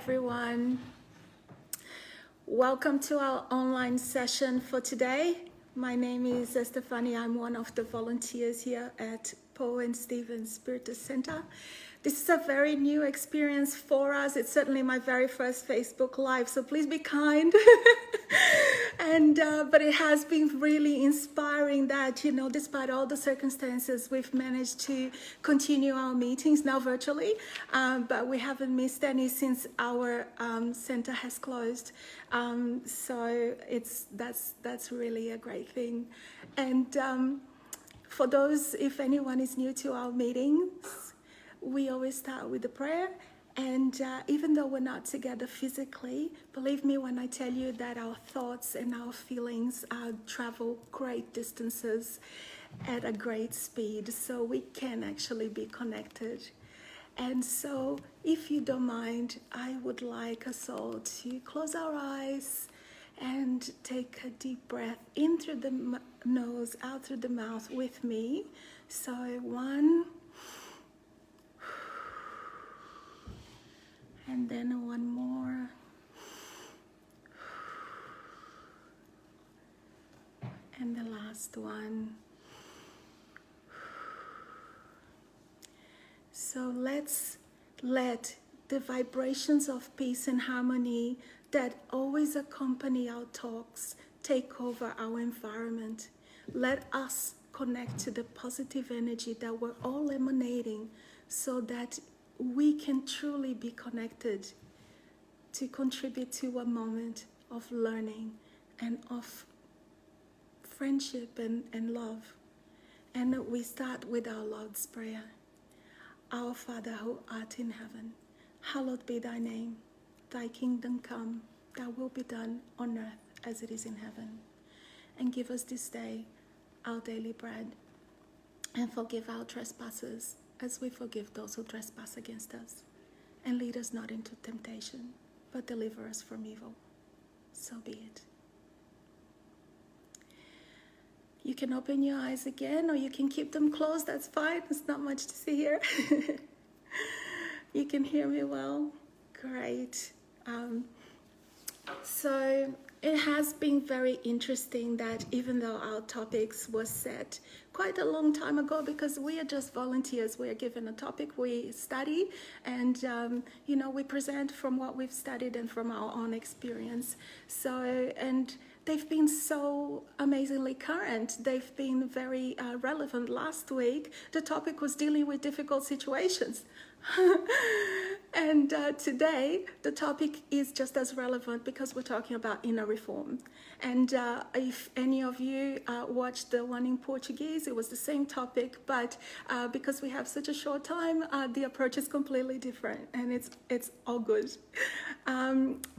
everyone. Welcome to our online session for today. My name is Estefany. I'm one of the volunteers here at Paul and Stephen Spiritus Center. This is a very new experience for us. It's certainly my very first Facebook Live, so please be kind. But it has been really inspiring that, despite all the circumstances, we've managed to continue our meetings now virtually, but we haven't missed any since our center has closed. So that's really a great thing. And for those, if anyone is new to our meetings, we always start with a prayer. And even though we're not together physically, believe me when I tell you that our thoughts and our feelings travel great distances at a great speed, so we can actually be connected. And so, if you don't mind, I would like us all to close our eyes and take a deep breath in through the nose, out through the mouth with me. So, 1, and then 1 more. And the last one. So let's let the vibrations of peace and harmony that always accompany our talks take over our environment. Let us connect to the positive energy that we're all emanating so that we can truly be connected to contribute to a moment of learning and of friendship and love. And we start with our Lord's Prayer. Our Father who art in heaven, hallowed be thy name. Thy kingdom come, thy will be done on earth as it is in heaven. And give us this day our daily bread, and forgive our trespasses as we forgive those who trespass against us. And lead us not into temptation, but deliver us from evil. So be it. You can open your eyes again, or you can keep them closed. That's fine. There's not much to see here. You can hear me well? Great. So it has been very interesting that even though our topics were set quite a long time ago, because we are just volunteers, we are given a topic, we study, and we present from what we've studied and from our own experience. So, and they've been so amazingly current. They've been very relevant. Last week, the topic was dealing with difficult situations. And today, the topic is just as relevant because we're talking about inner reform. And if any of you watched the one in Portuguese, it was the same topic, but because we have such a short time, the approach is completely different, and it's all good.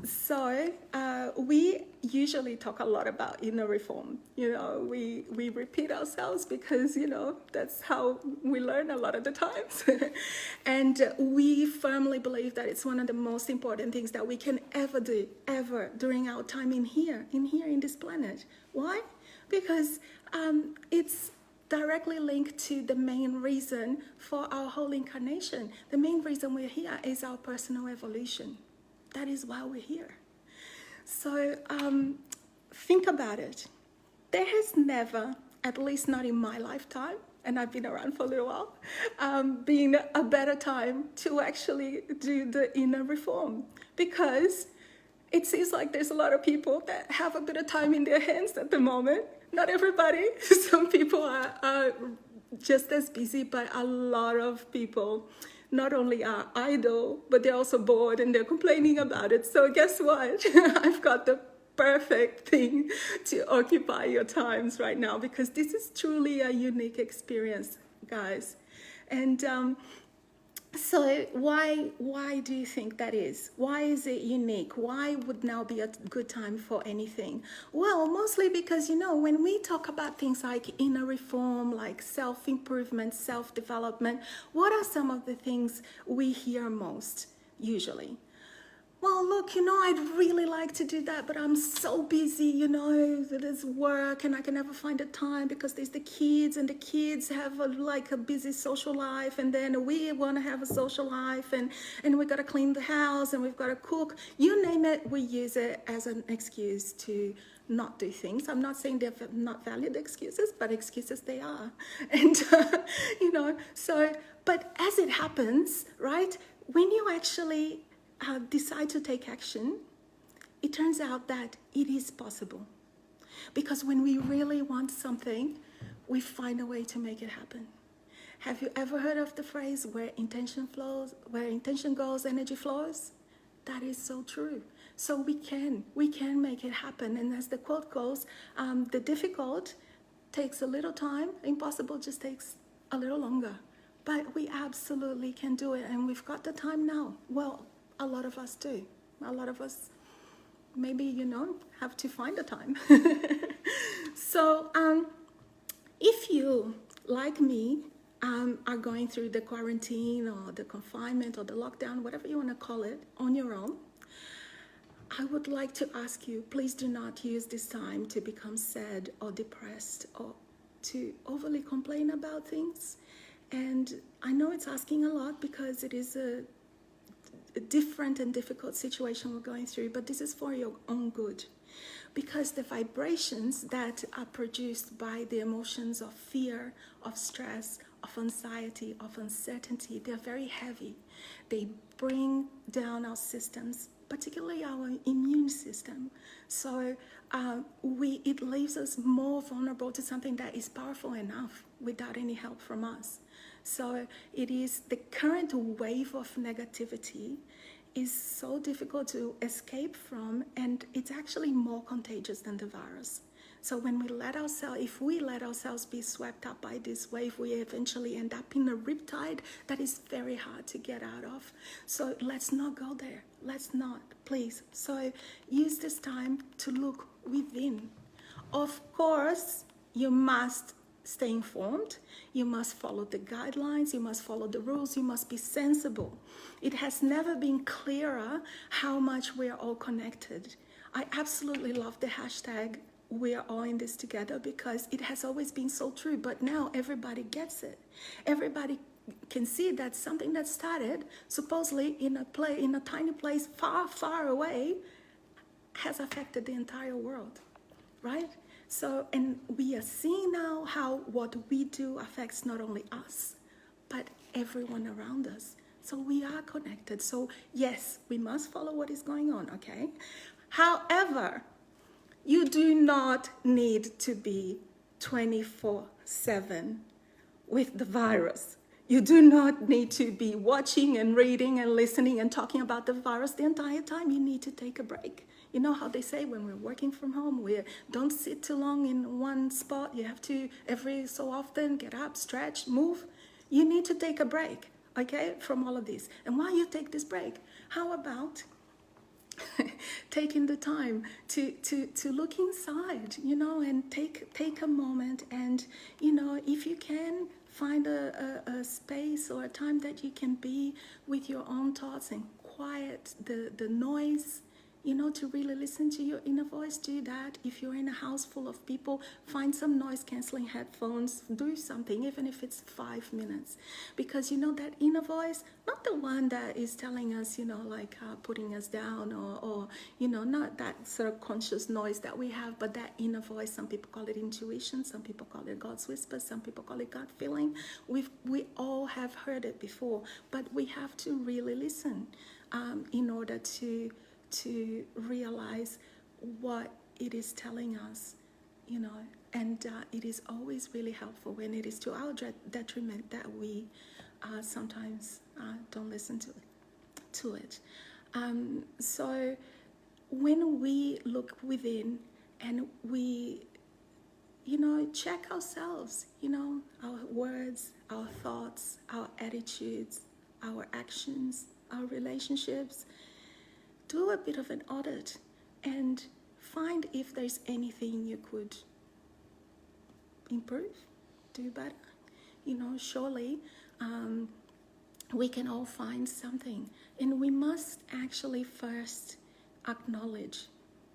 So we usually talk a lot about inner reform. We repeat ourselves because, that's how we learn a lot of the times. And we firmly believe that it's one of the most important things that we can ever do, ever, during our time in this planet. Why? Because it's directly linked to the main reason for our whole incarnation. The main reason we're here is our personal evolution. That is why we're here. So think about it. There has never, at least not in my lifetime, and I've been around for a little while, been a better time to actually do the inner reform, because it seems like there's a lot of people that have a bit of time in their hands at the moment. Not everybody. Some people are just as busy, but a lot of people not only are idle, but they're also bored and they're complaining about it. So guess what? I've got the perfect thing to occupy your times right now, because this is truly a unique experience, guys. And so why do you think that is? Why is it unique? Why would now be a good time for anything? Well, mostly because, when we talk about things like inner reform, like self-improvement, self-development, what are some of the things we hear most usually? well, look, I'd really like to do that, but I'm so busy, there's work and I can never find the time because there's the kids and the kids have a busy social life, and then we want to have a social life, and we got to clean the house and we've got to cook. You name it, we use it as an excuse to not do things. I'm not saying they're not valid excuses, but excuses they are. And, but as it happens, right, when you actually decide to take action, it turns out that it is possible. Because when we really want something, we find a way to make it happen. Have you ever heard of the phrase, where intention goes, energy flows? That is so true. So we can make it happen. And as the quote goes, the difficult takes a little time, impossible just takes a little longer. But we absolutely can do it, and we've got the time now. Well, a lot of us do. A lot of us maybe, have to find the time. So if you, like me, are going through the quarantine or the confinement or the lockdown, whatever you want to call it, on your own, I would like to ask you, please do not use this time to become sad or depressed or to overly complain about things. And I know it's asking a lot because it is a different and difficult situation we're going through, but this is for your own good. Because the vibrations that are produced by the emotions of fear, of stress, of anxiety, of uncertainty, they're very heavy. They bring down our systems, particularly our immune system. So it leaves us more vulnerable to something that is powerful enough without any help from us. So it is the current wave of negativity is so difficult to escape from, and it's actually more contagious than the virus. So when if we let ourselves be swept up by this wave, we eventually end up in a riptide that is very hard to get out of. So let's not go there. Let's not, please. So use this time to look within. Of course, you must stay informed. You must follow the guidelines. You must follow the rules. You must be sensible. It has never been clearer how much we are all connected. I absolutely love the hashtag "we are all in this together" because it has always been so true, but now everybody gets it. Everybody can see that something that started supposedly in a tiny place far, far away has affected the entire world, right? So, and we are seeing now how what we do affects not only us, but everyone around us. So we are connected. So yes, we must follow what is going on, okay? However, you do not need to be 24/7 with the virus. You do not need to be watching and reading and listening and talking about the virus the entire time. You need to take a break. You know how they say when we're working from home, we don't sit too long in one spot. You have to, every so often, get up, stretch, move. You need to take a break, okay, from all of this. And while you take this break, how about taking the time to look inside, and take a moment and, if you can, find a space or a time that you can be with your own thoughts and quiet the noise, to really listen to your inner voice. Do that. If you're in a house full of people, find some noise canceling headphones. Do something, even if it's 5 minutes, because that inner voice, not the one that is telling us, putting us down or not that sort of conscious noise that we have, but that inner voice. Some people call it intuition, some people call it God's whisper, some people call it gut feeling. We all have heard it before, but we have to really listen in order to realize what it is telling us, and it is always really helpful when it is to our detriment that we sometimes don't listen to it. So when we look within and we, check ourselves, our words, our thoughts, our attitudes, our actions, our relationships, do a bit of an audit and find if there's anything you could improve, do better. Surely we can all find something. And we must actually first acknowledge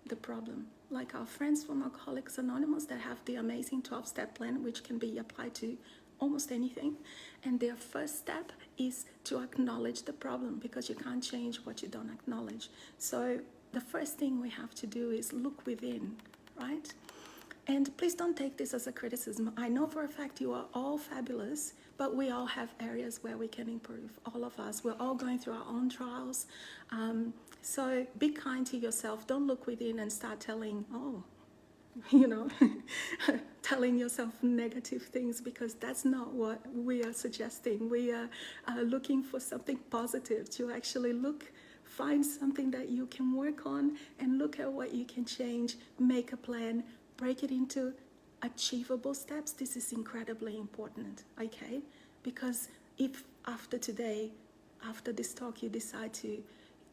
the problem. Like our friends from Alcoholics Anonymous that have the amazing 12-step plan, which can be applied to almost anything. And their first step is to acknowledge the problem, because you can't change what you don't acknowledge. So the first thing we have to do is look within, right? And please don't take this as a criticism. I know for a fact you are all fabulous, but we all have areas where we can improve, all of us. We're all going through our own trials. So be kind to yourself. Don't look within and start telling, telling yourself negative things, because that's not what we are suggesting. We are looking for something positive, to actually find something that you can work on and look at what you can change, make a plan, break it into achievable steps. This is incredibly important, okay? Because if after today, after this talk, you decide to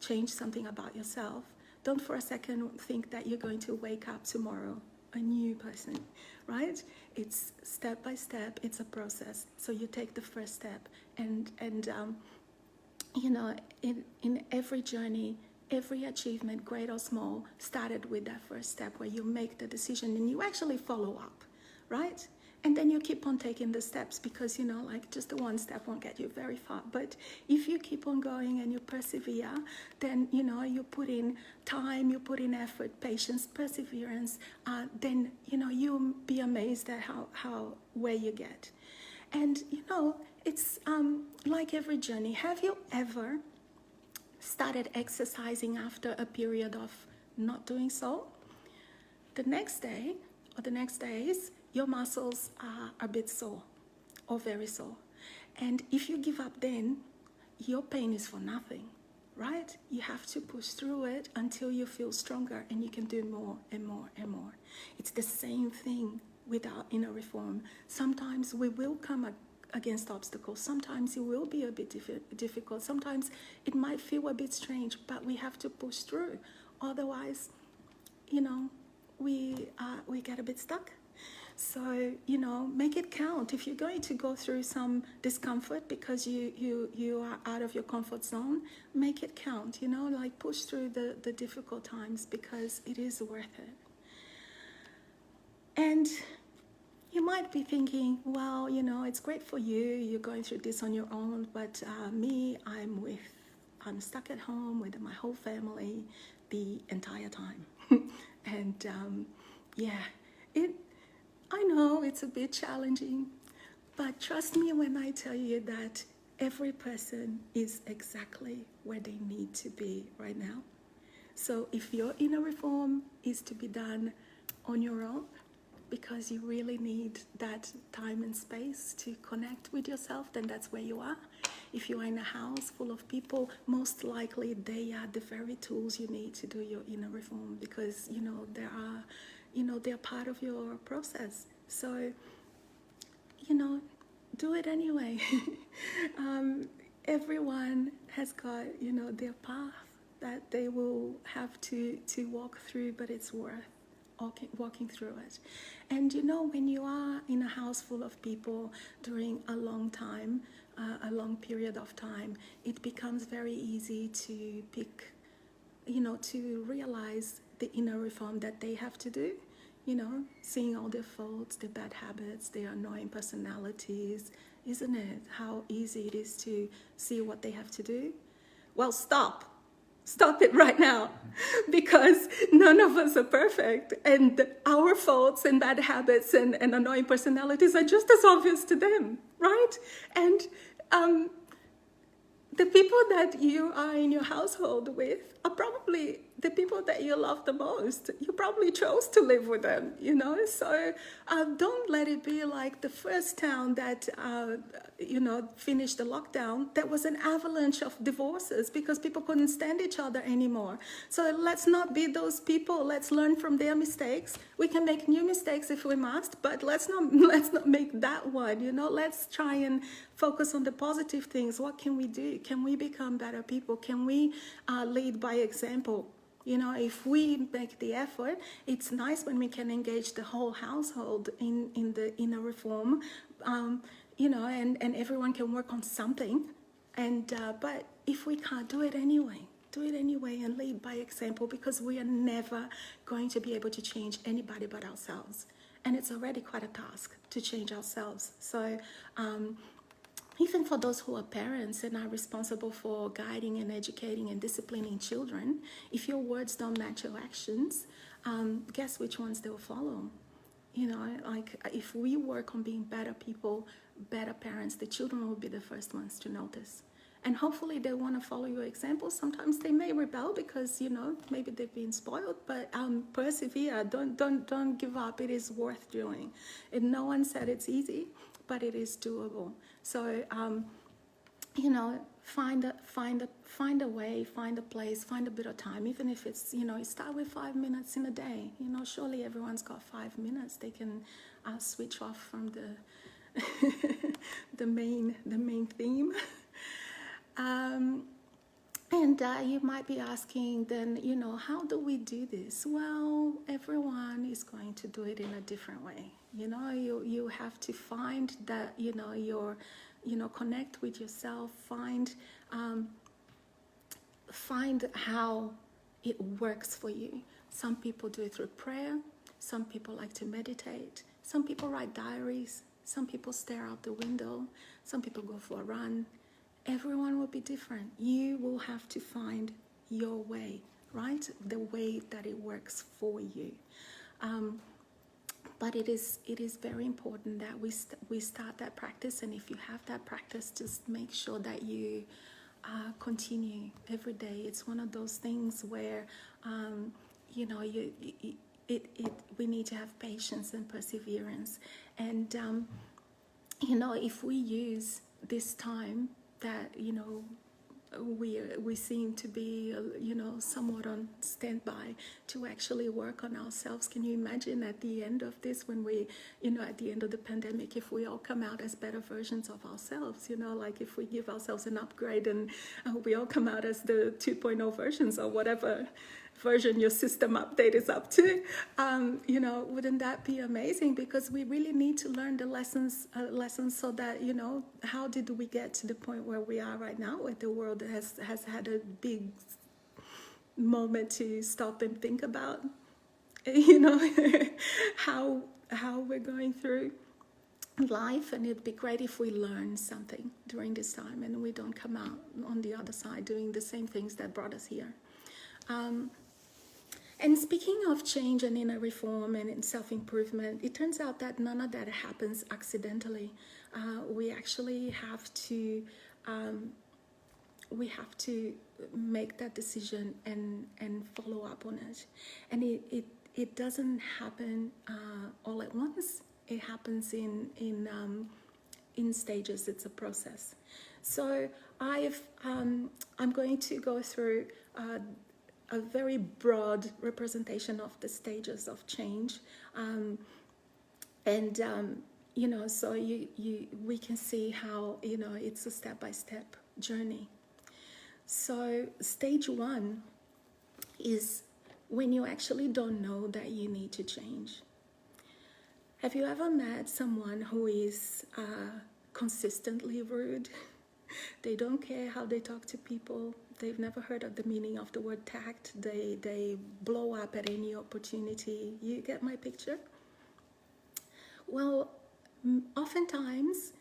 change something about yourself, don't for a second think that you're going to wake up tomorrow a new person, right? It's step by step, it's a process. So you take the first step, and in every journey, every achievement, great or small, started with that first step where you make the decision and you actually follow up, right? And then you keep on taking the steps, because, just the one step won't get you very far. But if you keep on going and you persevere, then, you put in time, you put in effort, patience, perseverance, then, you'll be amazed at where you get. And, it's like every journey. Have you ever started exercising after a period of not doing so? The next day or the next days, your muscles are a bit sore or very sore. And if you give up then, your pain is for nothing, right? You have to push through it until you feel stronger and you can do more and more and more. It's the same thing with our inner reform. Sometimes we will come against obstacles. Sometimes it will be a bit difficult. Sometimes it might feel a bit strange, but we have to push through. Otherwise, we get a bit stuck. So, make it count. If you're going to go through some discomfort because you are out of your comfort zone, make it count, push through the difficult times, because it is worth it. And you might be thinking, well, it's great for you, you're going through this on your own, but me, I'm stuck at home with my whole family the entire time. And I know it's a bit challenging, but trust me when I tell you that every person is exactly where they need to be right now. So if your inner reform is to be done on your own, because you really need that time and space to connect with yourself, then that's where you are. If you are in a house full of people, most likely they are the very tools you need to do your inner reform, because, they're part of your process. So, do it anyway. Everyone has got, their path that they will have to walk through, but it's worth walking through it. And when you are in a house full of people during a long time, a long period of time, it becomes very easy to pick, to realize the inner reform that they have to do, seeing all their faults, their bad habits, their annoying personalities. Isn't it how easy it is to see what they have to do? Well, stop it right now, because none of us are perfect, and our faults and bad habits and annoying personalities are just as obvious to them, right? And the people that you are in your household with are probably the people that you love the most. You probably chose to live with them, so don't let it be like the first town that finished the lockdown. There was an avalanche of divorces because people couldn't stand each other anymore. So let's not be those people. Let's learn from their mistakes. We can make new mistakes if we must, but let's not make that one. Let's try and focus on the positive things. What can we do? Can we become better people? Can we lead by example? If we make the effort, it's nice when we can engage the whole household in the inner reform, and everyone can work on something, And but if we can't, do it anyway. Do it anyway and lead by example, because we are never going to be able to change anybody but ourselves. And it's already quite a task to change ourselves. So even for those who are parents and are responsible for guiding and educating and disciplining children, if your words don't match your actions, guess which ones they'll follow? You know, like if we work on being better people, better parents, the children will be the first ones to notice. And hopefully they want to follow your example. Sometimes they may rebel because, you know, maybe they've been spoiled, but persevere. Don't give up. It is worth doing. And no one said it's easy, but it is doable. So, you know, find a way, find a place, find a bit of time. Even if it's, you know, you start with 5 minutes in a day. You know, surely everyone's got 5 minutes. They can switch off from the the main theme. And you might be asking then, you know, how do we do this? Well, everyone is going to do it in a different way. You know, you have to find that, you know, connect with yourself, find how it works for you. Some people do it through prayer. Some people like to meditate. Some people write diaries. Some people stare out the window. Some people go for a run. Everyone will be different. You will have to find your way, right? The way that it works for you. But it is very important that we start that practice. And if you have that practice, just make sure that you continue every day. It's one of those things where, you know, we need to have patience and perseverance. And, you know, if we use this time that, you know, we seem to be, you know, somewhat on standby to actually work on ourselves. Can you imagine at the end of this, when we, you know, at the end of the pandemic, if we all come out as better versions of ourselves, you know, like if we give ourselves an upgrade and we all come out as the 2.0 versions or whatever version your system update is up to, you know, wouldn't that be amazing? Because we really need to learn the lessons so that, you know, how did we get to the point where we are right now, where the world has had a big moment to stop and think about, you know, how we're going through life. And it'd be great if we learn something during this time and we don't come out on the other side doing the same things that brought us here. And speaking of change and inner reform and in self-improvement, it turns out that none of that happens accidentally. We actually have to make that decision and follow up on it. And it doesn't happen all at once. It happens in stages. It's a process. So I'm going to go through a very broad representation of the stages of change, you know, so we can see how, you know, it's a step-by-step journey. So stage 1 is when you actually don't know that you need to change. Have you ever met someone who is consistently rude? They don't care how they talk to people. They've never heard of the meaning of the word tact. They blow up at any opportunity. You get my picture? Well, oftentimes,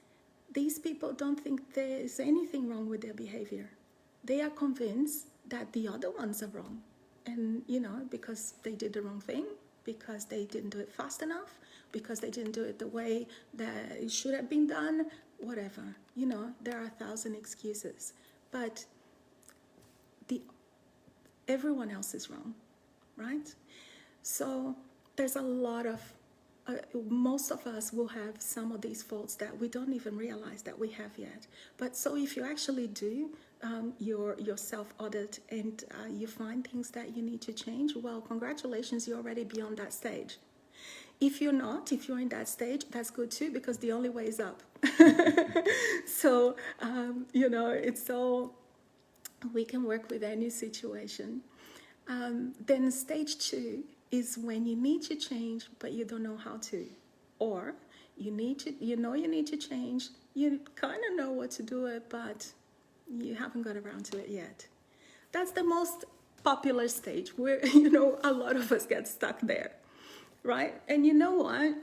these people don't think there's anything wrong with their behavior. They are convinced that the other ones are wrong. And, you know, because they did the wrong thing, because they didn't do it fast enough, because they didn't do it the way that it should have been done, whatever. You know, there are 1,000 excuses. But everyone else is wrong, right? So there's a lot of, most of us will have some of these faults that we don't even realize that we have yet. But so if you actually do your self-audit and you find things that you need to change, well, congratulations, you're already beyond that stage. If you're not, if you're in that stage, that's good too, because the only way is up. So, you know, it's all, we can work with any situation. Then stage 2 is when you need to change, but you don't know how to. Or you need to change, you kind of know what to do it, but You haven't got around to it yet. That's the most popular stage where, a lot of us get stuck there, right? And you know what?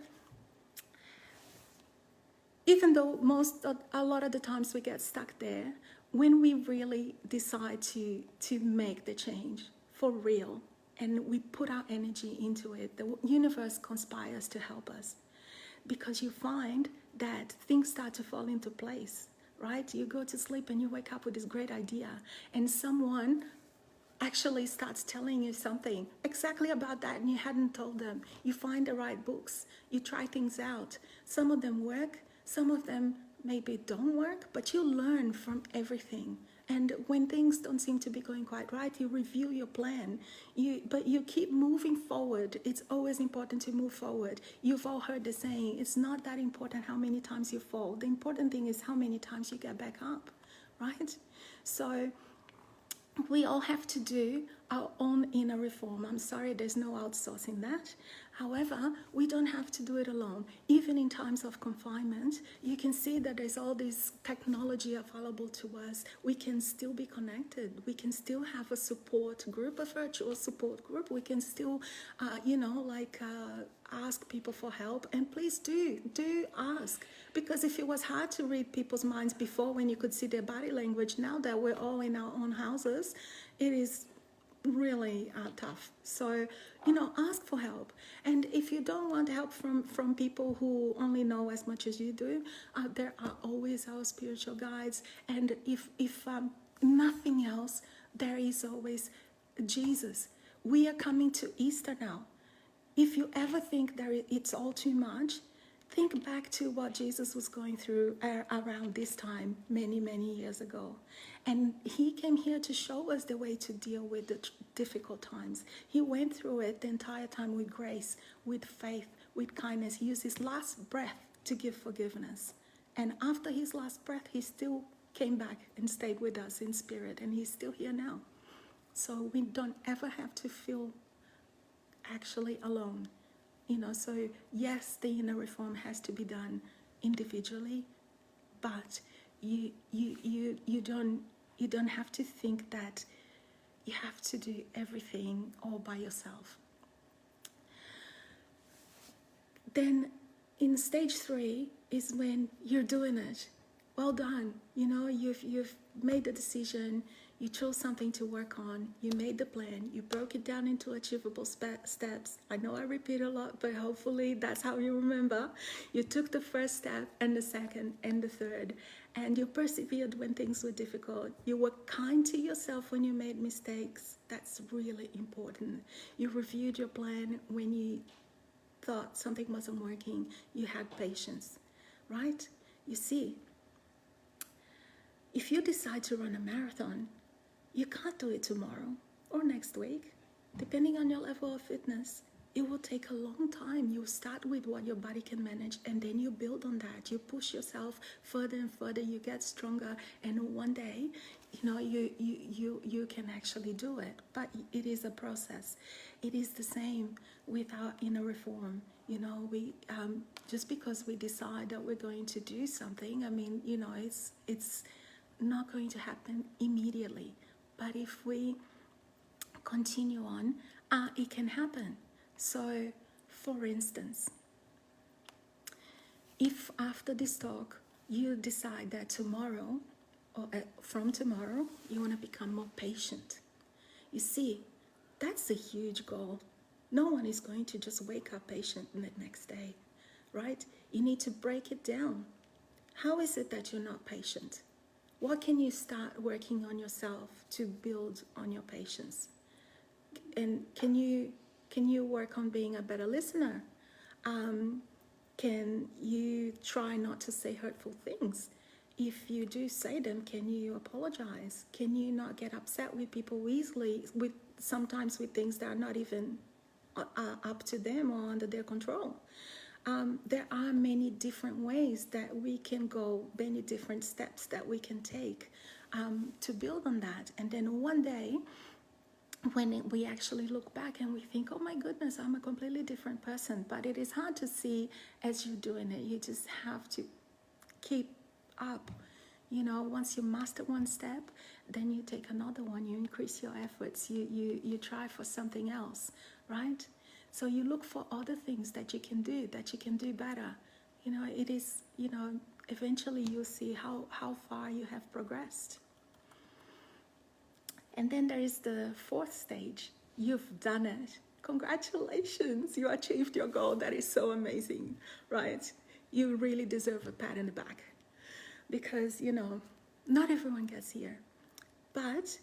Even though a lot of the times we get stuck there, when we really decide to make the change for real and we put our energy into it, the universe conspires to help us, because you find that things start to fall into place, right? You go to sleep and you wake up with this great idea, and someone actually starts telling you something exactly about that and you hadn't told them. You find the right books, you try things out. Some of them work, some of them maybe don't work, but you learn from everything. And when things don't seem to be going quite right, you review your plan. But you keep moving forward. It's always important to move forward. You've all heard the saying, it's not that important how many times you fall. The important thing is how many times you get back up, right? So we all have to do our own inner reform. I'm sorry, there's no outsourcing that. However, we don't have to do it alone. Even in times of confinement, you can see that there's all this technology available to us. We can still be connected. We can still have a support group, a virtual support group. We can still, ask people for help. And please do ask. Because if it was hard to read people's minds before when you could see their body language, now that we're all in our own houses, it is really tough. So, ask for help. And if you don't want help from people who only know as much as you do, there are always our spiritual guides. And if nothing else, there is always Jesus. We are coming to Easter now. If you ever think that it's all too much, think back to what Jesus was going through around this time, many, many years ago. And he came here to show us the way to deal with the difficult times. He went through it the entire time with grace, with faith, with kindness. He used his last breath to give forgiveness. And after his last breath, he still came back and stayed with us in spirit. And he's still here now. So we don't ever have to feel actually alone. So yes, the inner reform has to be done individually, but you don't have to think that you have to do everything all by yourself. Then in stage 3 is when you're doing it. Well done. You've made the decision. You chose something to work on. You made the plan. You broke it down into achievable steps. I know I repeat a lot, but hopefully that's how you remember. You took the first step and the second and the third. And you persevered when things were difficult. You were kind to yourself when you made mistakes. That's really important. You reviewed your plan when you thought something wasn't working. You had patience, right? You see, if you decide to run a marathon, you can't do it tomorrow or next week. Depending on your level of fitness, it will take a long time. You start with what your body can manage, and then you build on that. You push yourself further and further. You get stronger, and one day, you can actually do it. But it is a process. It is the same with our inner reform. We just because we decide that we're going to do something, it's not going to happen immediately. But if we continue on, it can happen. So, for instance, if after this talk you decide that tomorrow, or from tomorrow, you want to become more patient, you see, that's a huge goal. No one is going to just wake up patient the next day, right? You need to break it down. How is it that you're not patient? What can you start working on yourself to build on your patience? And can you work on being a better listener? Can you try not to say hurtful things? If you do say them, can you apologize? Can you not get upset with people easily, sometimes with things that are not even up to them or under their control? There are many different ways that we can go, many different steps that we can take to build on that. And then one day, when we actually look back and we think, oh my goodness, I'm a completely different person. But it is hard to see as you're doing it. You just have to keep up Once you master one step, then you take another one, you increase your efforts, you try for something else, right? So you look for other things that you can do better. It is, eventually you'll see how far you have progressed. And then there is the fourth stage. You've done it. Congratulations, you achieved your goal. That is so amazing, right? You really deserve a pat in the back because, not everyone gets here. But,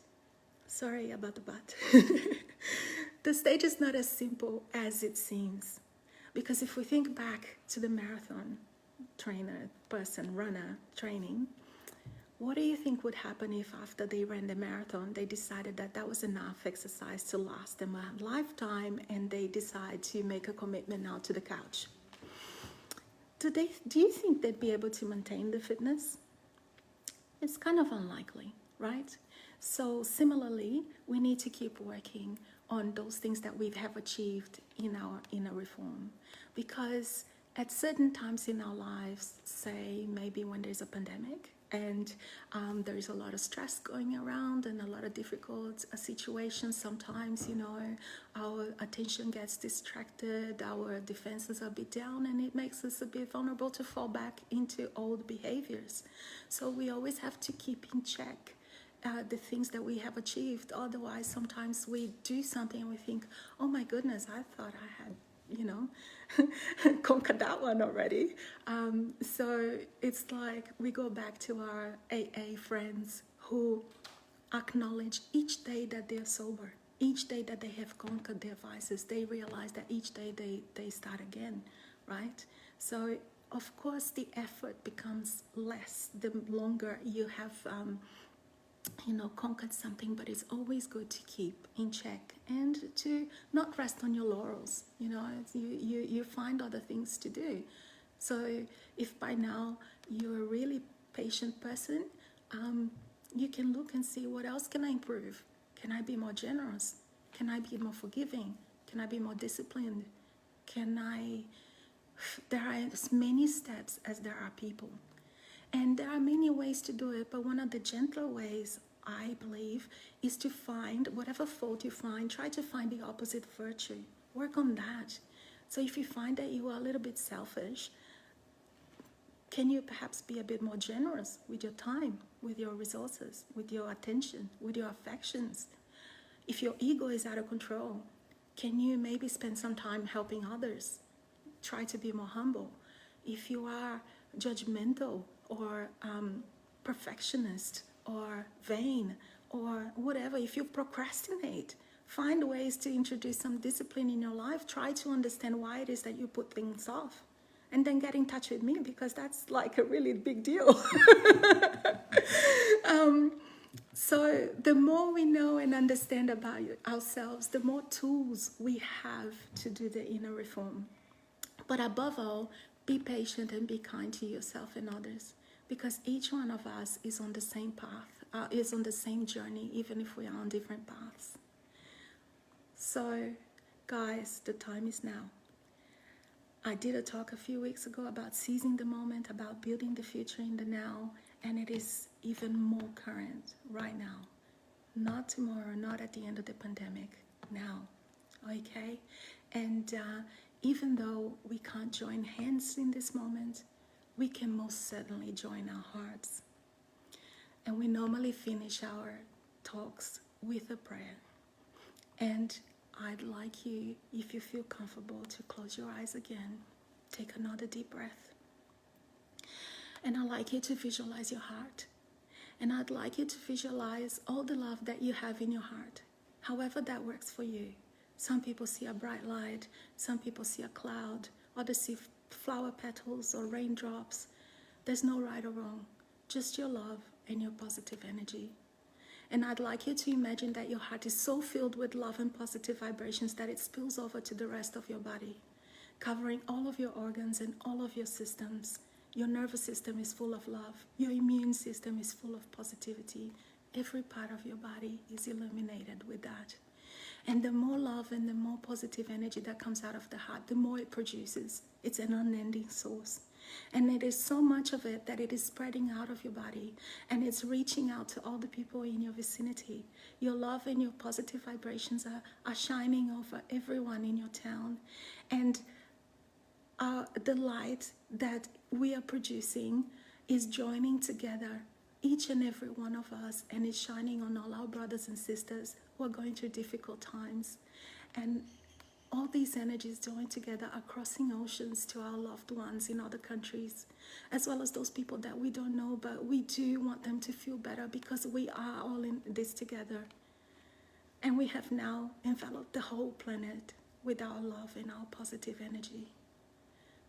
sorry about the but, the stage is not as simple as it seems. Because if we think back to the marathon runner training, what do you think would happen if after they ran the marathon, they decided that was enough exercise to last them a lifetime and they decide to make a commitment now to the couch? Do you think they'd be able to maintain the fitness? It's kind of unlikely, right? So similarly, we need to keep working on those things that we have achieved in our inner reform. Because at certain times in our lives, say maybe when there's a pandemic, and there is a lot of stress going around and a lot of difficult situations. Sometimes, our attention gets distracted, our defenses are a bit down, and it makes us a bit vulnerable to fall back into old behaviors. So we always have to keep in check the things that we have achieved. Otherwise, sometimes we do something and we think, oh my goodness, I thought I had conquered that one already. So it's like we go back to our AA friends who acknowledge each day that they're sober, each day that they have conquered their vices. They realize that each day they start again, right? So of course the effort becomes less the longer you have conquered something, but it's always good to keep in check and to not rest on your laurels. You find other things to do. So if by now you're a really patient person, you can look and see, what else can I improve? Can I be more generous? Can I be more forgiving? Can I be more disciplined? There are as many steps as there are people. And there are many ways to do it, but one of the gentler ways, I believe, is to find whatever fault you find, try to find the opposite virtue. Work on that. So if you find that you are a little bit selfish, can you perhaps be a bit more generous with your time, with your resources, with your attention, with your affections? If your ego is out of control, can you maybe spend some time helping others? Try to be more humble. If you are judgmental or perfectionist or vain or whatever, if you procrastinate, find ways to introduce some discipline in your life. Try to understand why it is that you put things off, and then get in touch with me, because that's like a really big deal. So the more we know and understand about ourselves, the more tools we have to do the inner reform. But above all, be patient and be kind to yourself and others, because each one of us is on the same path, is on the same journey, even if we are on different paths. So, guys, the time is now. I did a talk a few weeks ago about seizing the moment, about building the future in the now, and it is even more current right now. Not tomorrow, not at the end of the pandemic, now, okay? And even though we can't join hands in this moment, we can most certainly join our hearts. And we normally finish our talks with a prayer. And I'd like you, if you feel comfortable, to close your eyes again. Take another deep breath. And I'd like you to visualize your heart. And I'd like you to visualize all the love that you have in your heart, however that works for you. Some people see a bright light, some people see a cloud, others see flower petals or raindrops. There's no right or wrong, just your love and your positive energy. And I'd like you to imagine that your heart is so filled with love and positive vibrations that it spills over to the rest of your body, covering all of your organs and all of your systems. Your nervous system is full of love. Your immune system is full of positivity. Every part of your body is illuminated with that. And the more love and the more positive energy that comes out of the heart, the more it produces. It's an unending source. And it is so much of it that it is spreading out of your body, and it's reaching out to all the people in your vicinity. Your love and your positive vibrations are shining over everyone in your town. And the light that we are producing is joining together, each and every one of us, and is shining on all our brothers and sisters who are going through difficult times. And all these energies joined together are crossing oceans to our loved ones in other countries, as well as those people that we don't know, but we do want them to feel better, because we are all in this together. And we have now enveloped the whole planet with our love and our positive energy.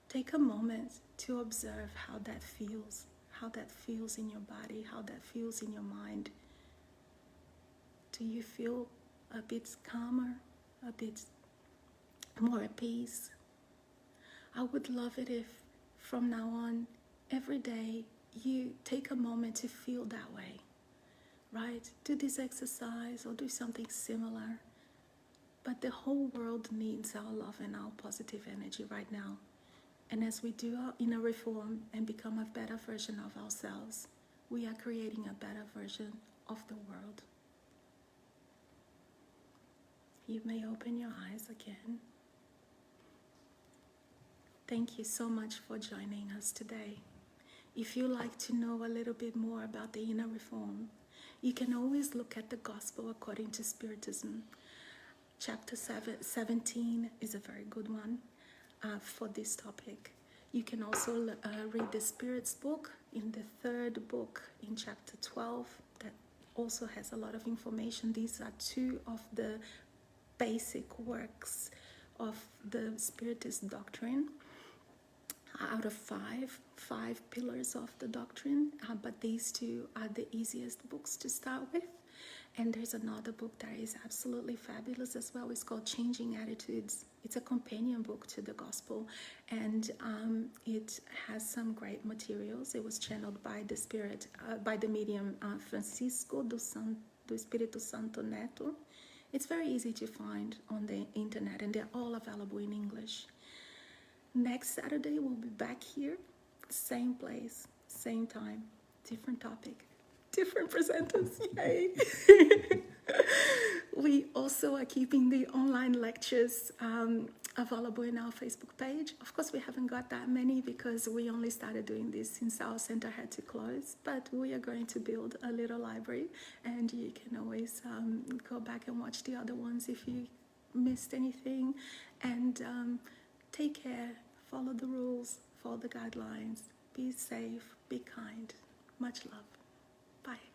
Take a moment to observe how that feels in your body, how that feels in your mind. Do you feel a bit calmer, a bit more at peace? I would love it if from now on, every day, you take a moment to feel that way, right? Do this exercise or do something similar. But the whole world needs our love and our positive energy right now. And as we do our inner reform and become a better version of ourselves, we are creating a better version of the world. You may open your eyes again. Thank you so much for joining us today. If you'd like to know a little bit more about the inner reform, you can always look at the Gospel According to Spiritism. Chapter 17 is a very good one for this topic. You can also read the Spirit's book in the third book in chapter 12 that also has a lot of information. These are two of the basic works of the Spiritist doctrine out of five pillars of the doctrine, but these two are the easiest books to start with. And there's another book that is absolutely fabulous as well. It's called Changing Attitudes. It's a companion book to the Gospel, and it has some great materials. It was channeled by the Spirit, by the medium Francisco do Espírito Santo Neto. It's very easy to find on the internet, and they're all available in English. Next Saturday, we'll be back here, same place, same time, different topic, different presenters, yay! We also are keeping the online lectures available in our Facebook page. Of course, we haven't got that many because we only started doing this since our center had to close, but we are going to build a little library, and you can always go back and watch the other ones if you missed anything. And take care, follow the rules, follow the guidelines, be safe, be kind. Much love. Bye.